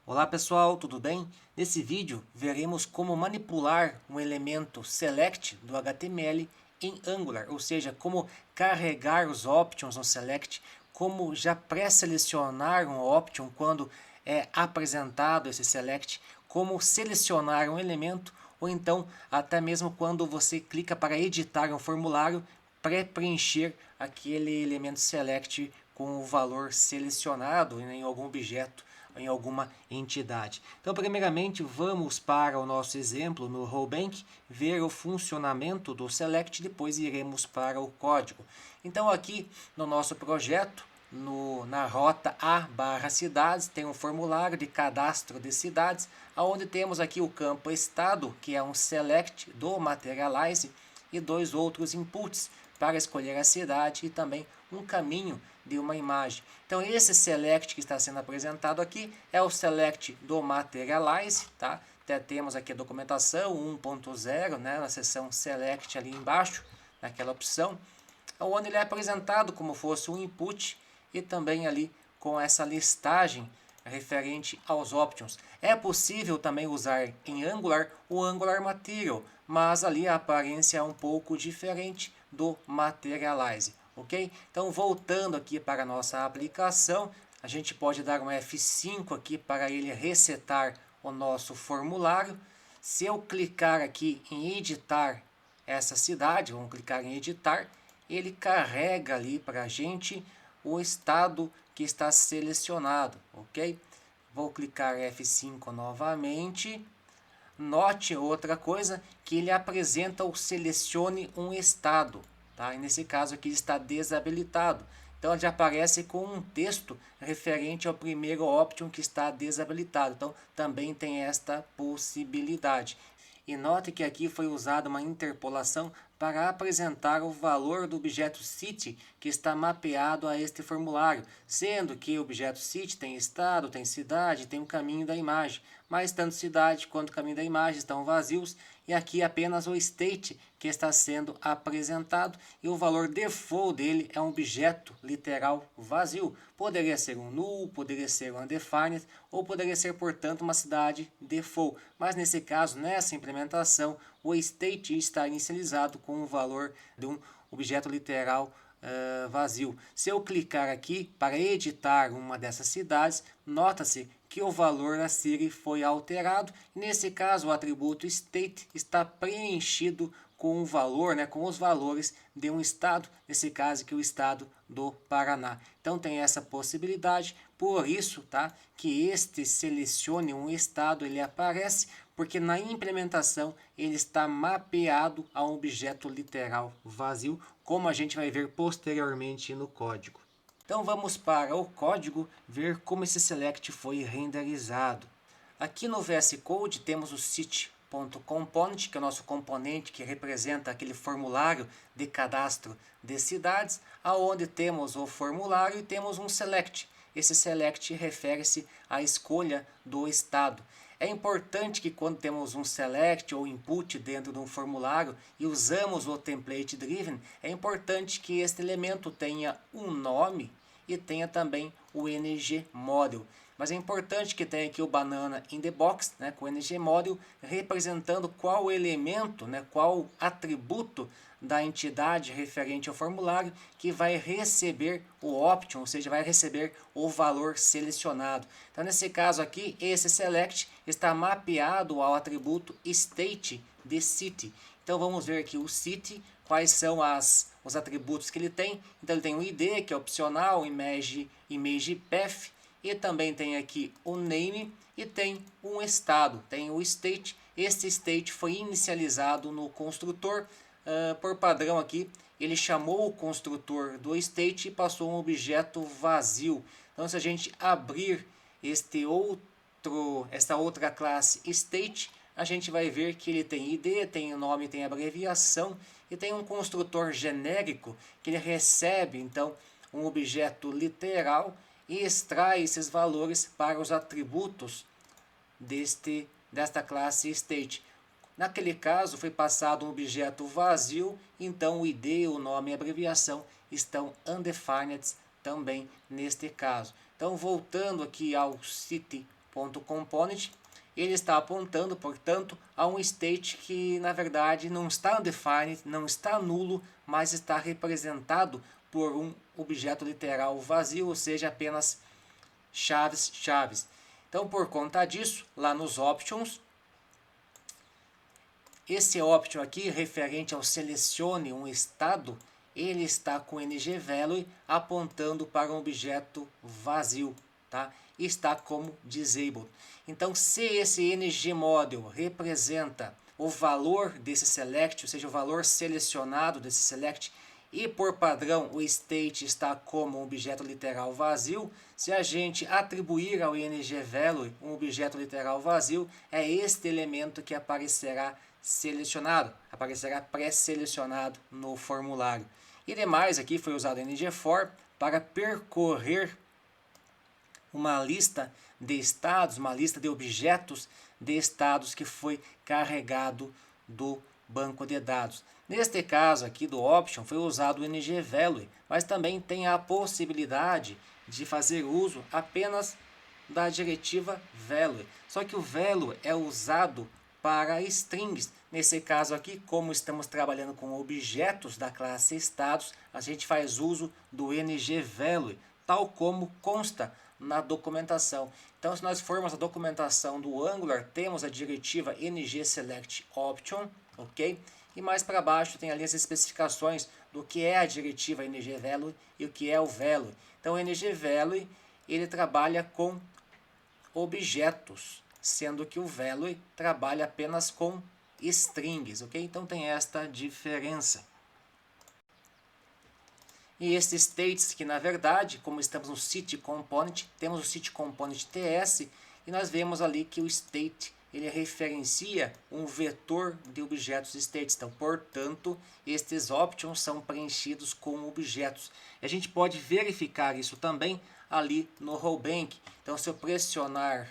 Olá pessoal, tudo bem? Nesse vídeo veremos como manipular um elemento select do HTML em Angular, ou seja, como carregar os options no select, como já pré-selecionar um option quando é apresentado esse select, como selecionar um elemento, ou então até mesmo quando você clica para editar um formulário, pré-preencher aquele elemento select com o valor selecionado em algum objeto, em alguma entidade. Então, primeiramente, vamos para o nosso exemplo no Rollbank, ver o funcionamento do select, depois iremos para o código. Então, aqui no nosso projeto, na rota A/cidades, tem um formulário de cadastro de cidades, onde temos aqui o campo estado, que é um select do Materialize, e dois outros inputs para escolher a cidade e também um caminho de uma imagem. Então esse select que está sendo apresentado aqui é o select do Materialize, tá? Até temos aqui a documentação 1.0, né, na seção select ali embaixo, naquela opção, onde ele é apresentado como fosse um input e também ali com essa listagem referente aos options. É possível também usar em Angular o Angular Material, mas ali a aparência é um pouco diferente do Materialize, ok? Então voltando aqui para a nossa aplicação, a gente pode dar um F5 aqui para ele resetar o nosso formulário. Se eu clicar aqui em editar essa cidade, vamos clicar em editar, ele carrega ali para a gente o estado que está selecionado, ok? Vou clicar F5 novamente. Note outra coisa, que ele apresenta o selecione um estado, tá? E nesse caso aqui está desabilitado. Então ele já aparece com um texto referente ao primeiro option que está desabilitado. Então também tem esta possibilidade. E note que aqui foi usada uma interpolação para apresentar o valor do objeto city que está mapeado a este formulário, sendo que o objeto city tem estado, tem cidade, tem o caminho da imagem, mas tanto cidade quanto caminho da imagem estão vazios e aqui apenas o state que está sendo apresentado e o valor default dele é um objeto literal vazio. Poderia ser um null, poderia ser um undefined ou poderia ser, portanto, uma cidade default. Mas nesse caso, nessa implementação, o state está inicializado com o valor de um objeto literal vazio. Se eu clicar aqui para editar uma dessas cidades, nota-se que o valor da Siri foi alterado. Nesse caso, o atributo state está preenchido com o valor, né, com os valores de um estado, nesse caso que é o estado do Paraná. Então tem essa possibilidade, por isso, tá, que este selecione um estado, ele aparece porque na implementação ele está mapeado a um objeto literal vazio, como a gente vai ver posteriormente no código. Então vamos para o código ver como esse select foi renderizado. Aqui no VS Code temos o city.component, que é o nosso componente que representa aquele formulário de cadastro de cidades, aonde temos o formulário e temos um select. Esse select refere-se à escolha do estado. É importante que quando temos um select ou input dentro de um formulário e usamos o template driven, é importante que este elemento tenha um nome e tenha também o ngModel. Mas é importante que tenha aqui o banana in the box, né, com o ngModel, representando qual elemento, né, qual atributo da entidade referente ao formulário que vai receber o option, ou seja, vai receber o valor selecionado. Então, nesse caso aqui, esse select está mapeado ao atributo state de city. Então, vamos ver aqui o city, quais são os atributos que ele tem. Então, ele tem o ID, que é opcional, image path, e também tem aqui o name e tem um estado, tem o state. Este state foi inicializado no construtor. Por padrão aqui, ele chamou o construtor do state e passou um objeto vazio. Então, se a gente abrir esta outra classe state, a gente vai ver que ele tem ID, tem nome, tem abreviação e tem um construtor genérico que ele recebe então um objeto literal e extrai esses valores para os atributos desta classe state. Naquele caso, foi passado um objeto vazio, então o ID, o nome e a abreviação estão undefined também neste caso. Então, voltando aqui ao city state.component, ele está apontando, portanto, a um state que na verdade não está undefined, não está nulo, mas está representado por um objeto literal vazio, ou seja, apenas chaves. Então, por conta disso, lá nos options, esse option aqui, referente ao selecione um estado, ele está com ngValue apontando para um objeto vazio, tá? E está como disabled. Então, se esse ngModel representa o valor desse select, ou seja, o valor selecionado desse select, e por padrão o state está como um objeto literal vazio, se a gente atribuir ao ngValue um objeto literal vazio, é este elemento que aparecerá selecionado, aparecerá pré-selecionado no formulário. E demais, aqui foi usado ngFor para percorrer uma lista de estados, uma lista de objetos de estados que foi carregado do banco de dados. Neste caso aqui do option foi usado o ngValue, mas também tem a possibilidade de fazer uso apenas da diretiva value. Só que o value é usado para strings. Nesse caso aqui, como estamos trabalhando com objetos da classe estados, a gente faz uso do ngValue, tal como consta na documentação. Então, se nós formos a documentação do Angular, temos a diretiva ngSelectOption, ok? E mais para baixo tem ali as especificações do que é a diretiva ngValue e o que é o value. Então, o ngValue ele trabalha com objetos, sendo que o value trabalha apenas com strings, ok? Então tem esta diferença. E esses states que na verdade, como estamos no City Component, temos o City Component TS e nós vemos ali que o state ele referencia um vetor de objetos states. Então, portanto, estes options são preenchidos com objetos. E a gente pode verificar isso também ali no rollback. Então, se eu pressionar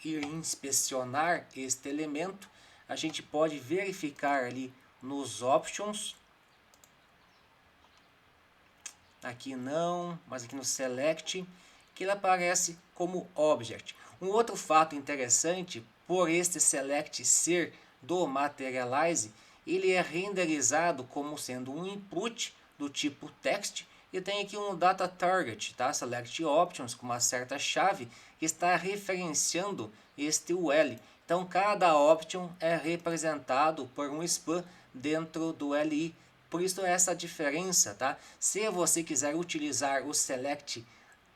ir inspecionar este elemento, a gente pode verificar ali nos options. Aqui não, mas aqui no select, que ele aparece como object. Um outro fato interessante, por este select ser do materialize, ele é renderizado como sendo um input do tipo text e tem aqui um data target, tá? Select options com uma certa chave que está referenciando este UL. Então cada option é representado por um span dentro do LI. Por isso essa diferença, tá? Se você quiser utilizar o select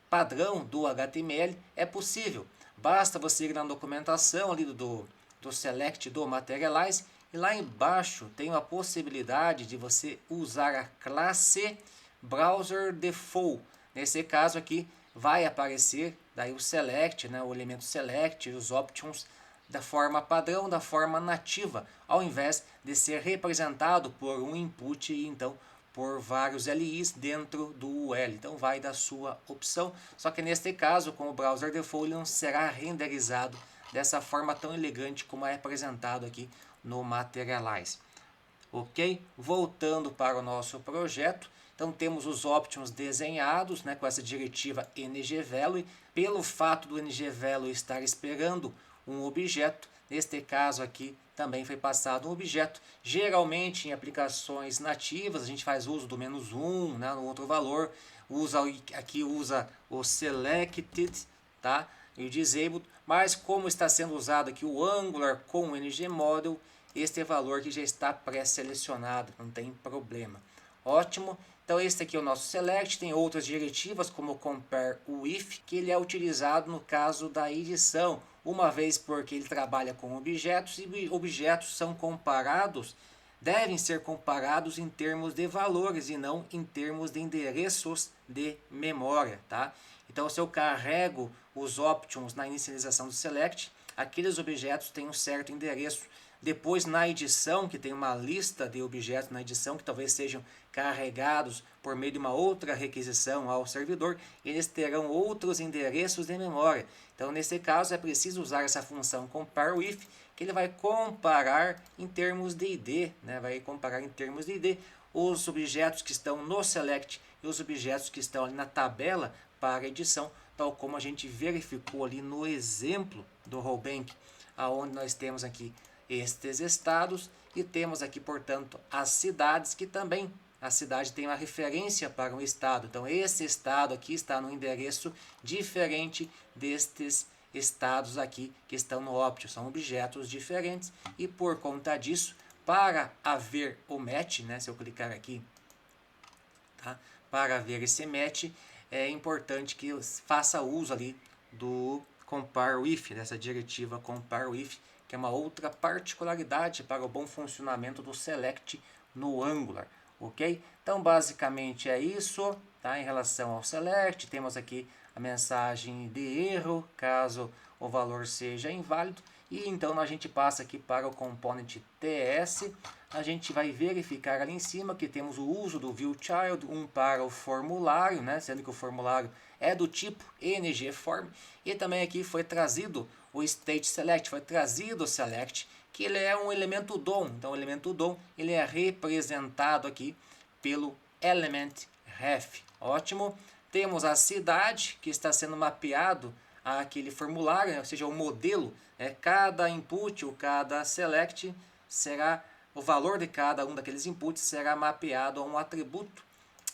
padrão do HTML, é possível. Basta você ir na documentação ali do select do materialize e lá embaixo tem a possibilidade de você usar a classe browser default. Nesse caso aqui vai aparecer daí o select, né, o elemento select, os options da forma padrão, da forma nativa, ao invés de ser representado por um input e então por vários LIs dentro do UL. Então vai da sua opção, só que neste caso com o browser default ele não será renderizado dessa forma tão elegante como é apresentado aqui no Materialize. Ok? Voltando para o nosso projeto, então temos os options desenhados, né, com essa diretiva ngValue. Pelo fato do ngValue estar esperando um objeto, neste caso aqui também foi passado um objeto. Geralmente em aplicações nativas a gente faz uso do "-1", né, no outro valor, aqui usa o selected, tá, e o disabled, mas como está sendo usado aqui o Angular com o ngModel, este é valor que já está pré-selecionado, não tem problema. Ótimo. Então este aqui é o nosso select, tem outras diretivas como o compare with, que ele é utilizado no caso da edição, uma vez porque ele trabalha com objetos e objetos são comparados, devem ser comparados em termos de valores e não em termos de endereços de memória, tá? Então se eu carrego os options na inicialização do select, aqueles objetos têm um certo endereço. Depois na edição, que tem uma lista de objetos na edição que talvez sejam carregados por meio de uma outra requisição ao servidor, eles terão outros endereços de memória. Então nesse caso é preciso usar essa função compare with, que ele vai comparar em termos de ID, né? Vai comparar em termos de ID os objetos que estão no select e os objetos que estão ali na tabela para edição, tal como a gente verificou ali no exemplo do Rollbank, aonde nós temos aqui estes estados e temos aqui, portanto, as cidades, que também a cidade tem uma referência para um estado. Então, esse estado aqui está no endereço diferente destes estados aqui que estão no Optio. São objetos diferentes e, por conta disso, para haver o match, né, se eu clicar aqui, tá, para haver esse match, é importante que eu faça uso ali do compare with, dessa diretiva compare with, que é uma outra particularidade para o bom funcionamento do select no Angular, ok? Então, basicamente é isso, tá? Em relação ao select, temos aqui a mensagem de erro, caso o valor seja inválido, e então a gente passa aqui para o component TS, a gente vai verificar ali em cima que temos o uso do viewChild, para o formulário, né? Sendo que o formulário é do tipo ngForm, e também aqui foi trazido o stateSelect, foi trazido o select, que ele é um elemento DOM. Então o elemento DOM ele é representado aqui pelo element_ref. Ótimo. Temos a cidade que está sendo mapeado àquele formulário, né? Ou seja, o modelo, cada input ou cada select será, o valor de cada um daqueles inputs será mapeado a um atributo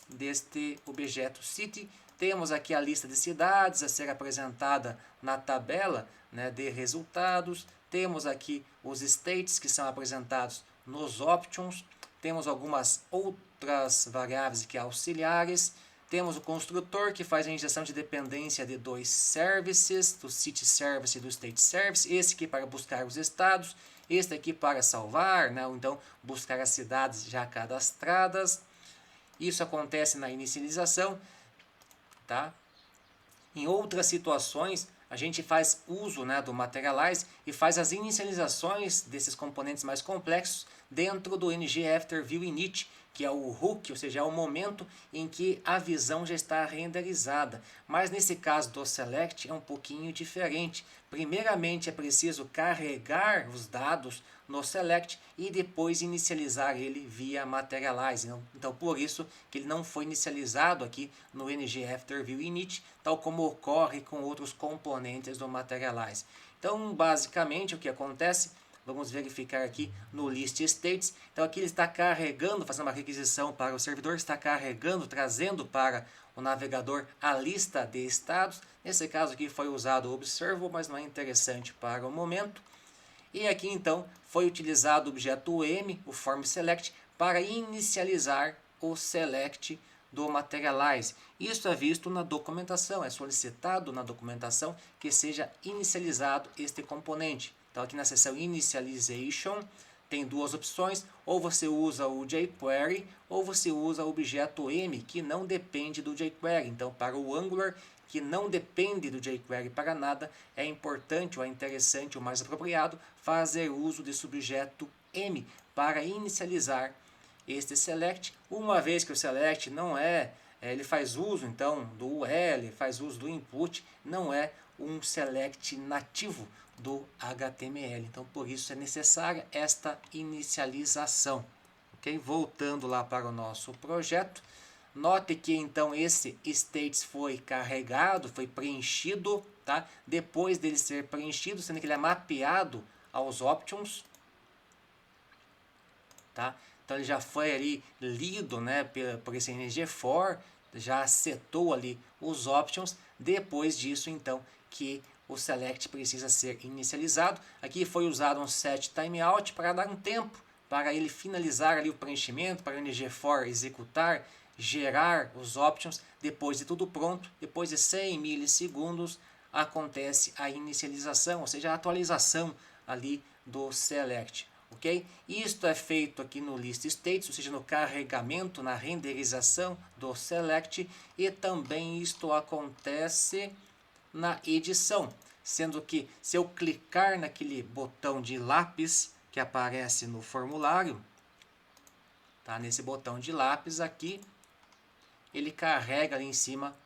deste objeto city. Temos aqui a lista de cidades a ser apresentada na tabela, né, de resultados. Temos aqui os states que são apresentados nos options. Temos algumas outras variáveis aqui auxiliares. Temos o construtor que faz a injeção de dependência de dois services, do city service e do state service. Esse aqui para buscar os estados, este aqui para salvar, né, ou então buscar as cidades já cadastradas. Isso acontece na inicialização, tá? Em outras situações, a gente faz uso, né, do Materialize e faz as inicializações desses componentes mais complexos dentro do ngAfterViewInit, que é o hook, ou seja, é o momento em que a visão já está renderizada. Mas nesse caso do Select é um pouquinho diferente. Primeiramente é preciso carregar os dados no Select e depois inicializar ele via Materialize. Então por isso que ele não foi inicializado aqui no ngAfterViewInit, tal como ocorre com outros componentes do Materialize. Então basicamente o que acontece, vamos verificar aqui no list states. Então aqui ele está carregando, fazendo uma requisição para o servidor, está carregando, trazendo para o navegador a lista de estados. Nesse caso aqui foi usado o observable, mas não é interessante para o momento. E aqui então foi utilizado o objeto M, o formSelect, para inicializar o select do Materialize. Isso é visto na documentação, é solicitado na documentação que seja inicializado este componente. Então aqui na seção Initialization tem duas opções, ou você usa o jQuery ou você usa o objeto M, que não depende do jQuery. Então para o Angular, que não depende do jQuery para nada, é importante ou é interessante ou mais apropriado fazer uso desse objeto M para inicializar este select, uma vez que o select não ele faz uso então do UL, faz uso do input, não é um select nativo do HTML. Então por isso é necessária esta inicialização. Ok? Voltando lá para o nosso projeto, note que então esse states foi carregado, foi preenchido, tá? Depois dele ser preenchido, sendo que ele é mapeado aos options, tá? Então ele já foi ali lido, né, por esse ngFor, já setou ali os options. Depois disso então que o select precisa ser inicializado. Aqui foi usado um set timeout para dar um tempo para ele finalizar ali o preenchimento, para o ngFor executar, gerar os options. Depois de tudo pronto, depois de 100 milissegundos, acontece a inicialização, ou seja, a atualização ali do select. Ok? Isto é feito aqui no list states, ou seja, no carregamento, na renderização do select, e também isto acontece na edição, sendo que se eu clicar naquele botão de lápis que aparece no formulário, tá? Nesse botão de lápis aqui, ele carrega ali em cima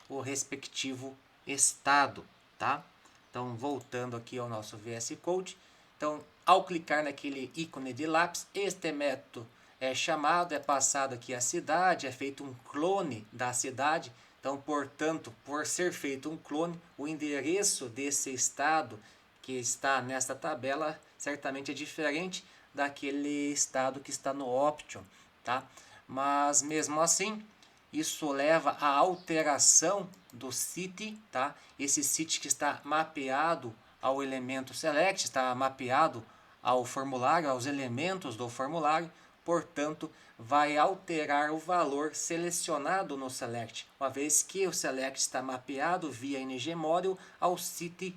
o respectivo estado, tá? Então, voltando aqui ao nosso VS Code, então, ao clicar naquele ícone de lápis, este método é chamado, é passado aqui a cidade, é feito um clone da cidade. Então, Então, portanto, por ser feito um clone, o endereço desse estado que está nesta tabela certamente é diferente daquele estado que está no Option, tá? Mas mesmo assim, isso leva à alteração do city, tá? Esse city que está mapeado ao elemento select, está mapeado ao formulário, aos elementos do formulário, portanto, vai alterar o valor selecionado no select, uma vez que o select está mapeado via ngModel ao city.state,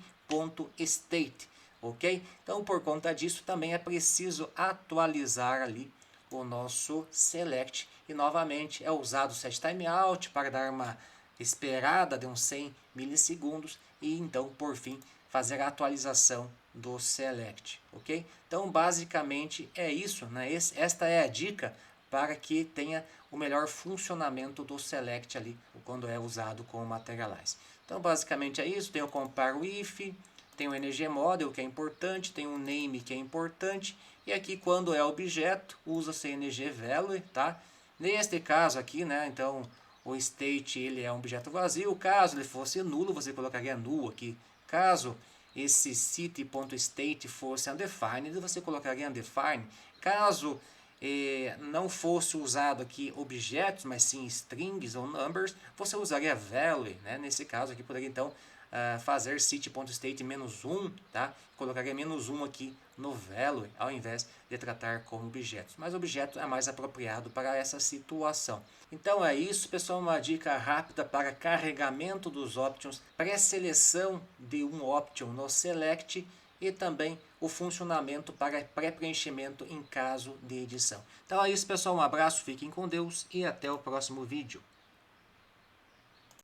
ok? Então, por conta disso, também é preciso atualizar ali o nosso select e novamente é usado o set timeout para dar uma esperada de uns 100 milissegundos e então, por fim, fazer a atualização do select, ok? Então, basicamente é isso, né? Esta é a dica para que tenha o melhor funcionamento do select ali quando é usado com o Materialize. Então, basicamente é isso. Tem o compare with, tem o ngModel que é importante, tem o name que é importante e aqui quando é objeto usa-se ngValue, tá? Neste caso aqui, né? Então o state ele é um objeto vazio. Caso ele fosse nulo, você colocaria null aqui. Caso esse city.state fosse undefined, você colocaria undefined. Caso não fosse usado aqui objetos, mas sim strings ou numbers, você usaria value, né? Nesse caso aqui poderia então fazer city.state -1, tá? Colocaria -1 aqui no value, ao invés de tratar como objetos. Mas objeto é mais apropriado para essa situação. Então é isso, pessoal, uma dica rápida para carregamento dos options, pré-seleção de um option no select e também o funcionamento para pré-preenchimento em caso de edição. Então é isso, pessoal, um abraço, fiquem com Deus e até o próximo vídeo.